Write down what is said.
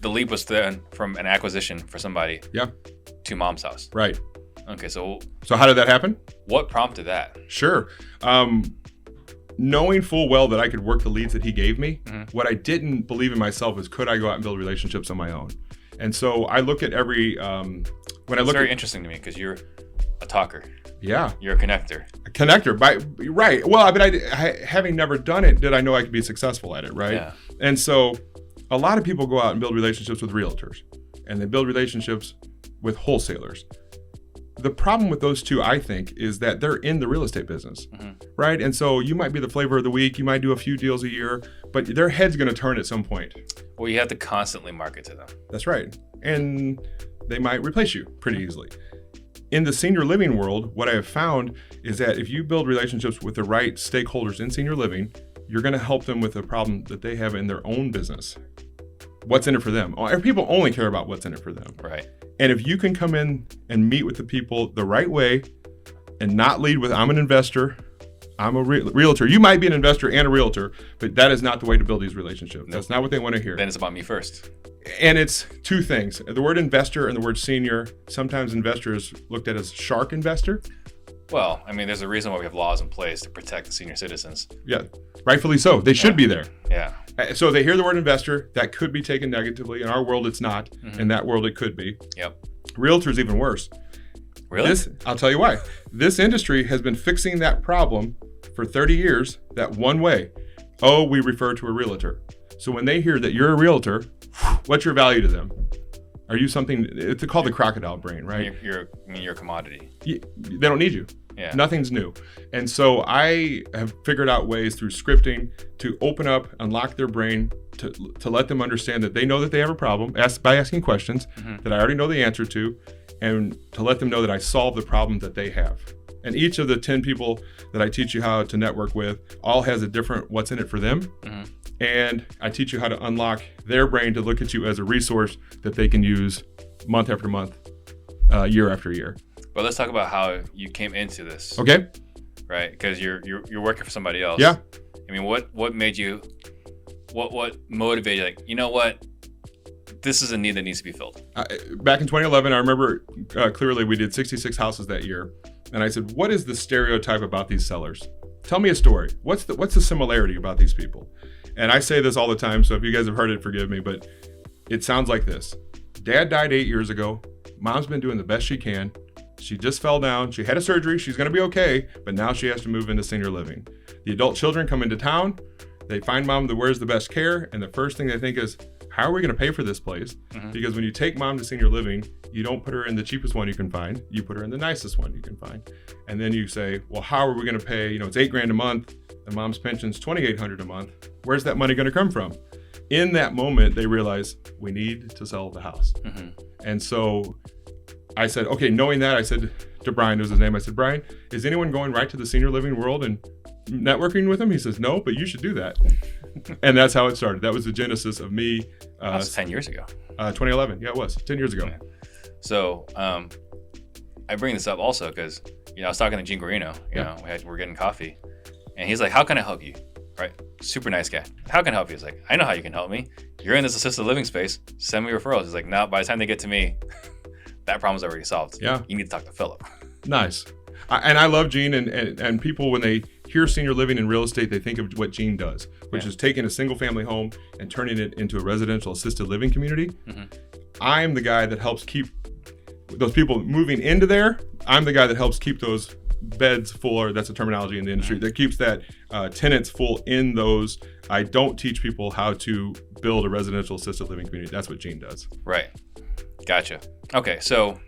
the leap was then from an acquisition for somebody Yeah. to mom's house. Right. Okay, so how did that happen? what prompted that? Sure. Knowing full well that I could work the leads that he gave me, what I didn't believe in myself is, could I go out and build relationships on my own? And so I look at every It's very interesting to me because you're a talker. Yeah. You're a connector. Right. Well, but I having never done it, did I know I could be successful at it, right? Yeah. And so a lot of people go out and build relationships with realtors, and they build relationships with wholesalers. The problem with those two, I think, is that they're in the real estate business, right? And so you might be the flavor of the week, you might do a few deals a year, but their head's going to turn at some point. Well, you have to constantly market to them. That's right. And they might replace you pretty easily. In the senior living world, what I have found is that if you build relationships with the right stakeholders in senior living, you're going to help them with a problem that they have in their own business. What's in it for them? People only care about what's in it for them. Right. And if you can come in and meet with the people the right way and not lead with, I'm an investor, I'm a realtor. You might be an investor and a realtor, but that is not the way to build these relationships. That's not what they want to hear. Then it's about me first. And it's two things. The word investor and the word senior, sometimes investor is looked at as shark investor. Well, I mean, there's a reason why we have laws in place to protect the senior citizens. Yeah, rightfully so. They should be there. Yeah. So they hear the word investor, that could be taken negatively. In our world, it's not. In that world, it could be. Yep. Realtor's even worse. Really? I'll tell you why. This industry has been fixing that problem for 30 years that one way. Oh, we refer to a realtor. So when they hear that you're a realtor, what's your value to them? Are you something? It's called the crocodile brain, right? You're a commodity. They don't need you. Yeah. Nothing's new. And so I have figured out ways through scripting to open up, unlock their brain, to let them understand that they know that they have a problem by asking questions that I already know the answer to, and to let them know that I solve the problem that they have. And each of the 10 people that I teach you how to network with all has a different what's in it for them. And I teach you how to unlock their brain to look at you as a resource that they can use month after month, year after year. But let's talk about how you came into this. Okay. Right, because you're working for somebody else. Yeah. I mean, what made you? What motivated you? Like, you know what? This is a need that needs to be filled. Back in 2011, I remember clearly we did 66 houses that year, and I said, "What is the stereotype about these sellers? Tell me a story. What's the similarity about these people?" And I say this all the time, so if you guys have heard it, forgive me, but it sounds like this. Dad died 8 years ago. Mom's been doing the best she can. She just fell down. She had a surgery. She's going to be okay, but now she has to move into senior living. The adult children come into town. They find mom that wears the best care, and the first thing they think is, how are we going to pay for this place? Because when you take mom to senior living, you don't put her in the cheapest one you can find. You put her in the nicest one you can find. And then you say, well, how are we going to pay? It's $8,000 a month, and mom's pension's $2,800 a month. Where's that money going to come from? In that moment, they realize we need to sell the house. And so I said, okay, knowing that, I said to Brian, was his name, I said, Brian, is anyone going right to the senior living world and networking with him? He says, no, but you should do that. And that's how it started. That was the genesis of me. That was 10 years ago. 2011. Yeah, it was 10 years ago. Yeah. So I bring this up also because, I was talking to Gene Guarino, we're getting coffee, and he's like, how can I help you? Right? Super nice guy. How can I help you? He's like, I know how you can help me. You're in this assisted living space. Send me referrals. He's like, no, by the time they get to me, that problem's already solved. Yeah. You need to talk to Philip. Nice. And I love Gene, and people, when they hear senior living and real estate, they think of what Gene does, which is taking a single family home and turning it into a residential assisted living community. I'm the guy that helps keep those people moving into there. I'm the guy that helps keep those beds full, or that's a terminology in the industry, that keeps that tenants full in those. I don't teach people how to build a residential assisted living community. That's what Gene does. Right. Gotcha. Okay, so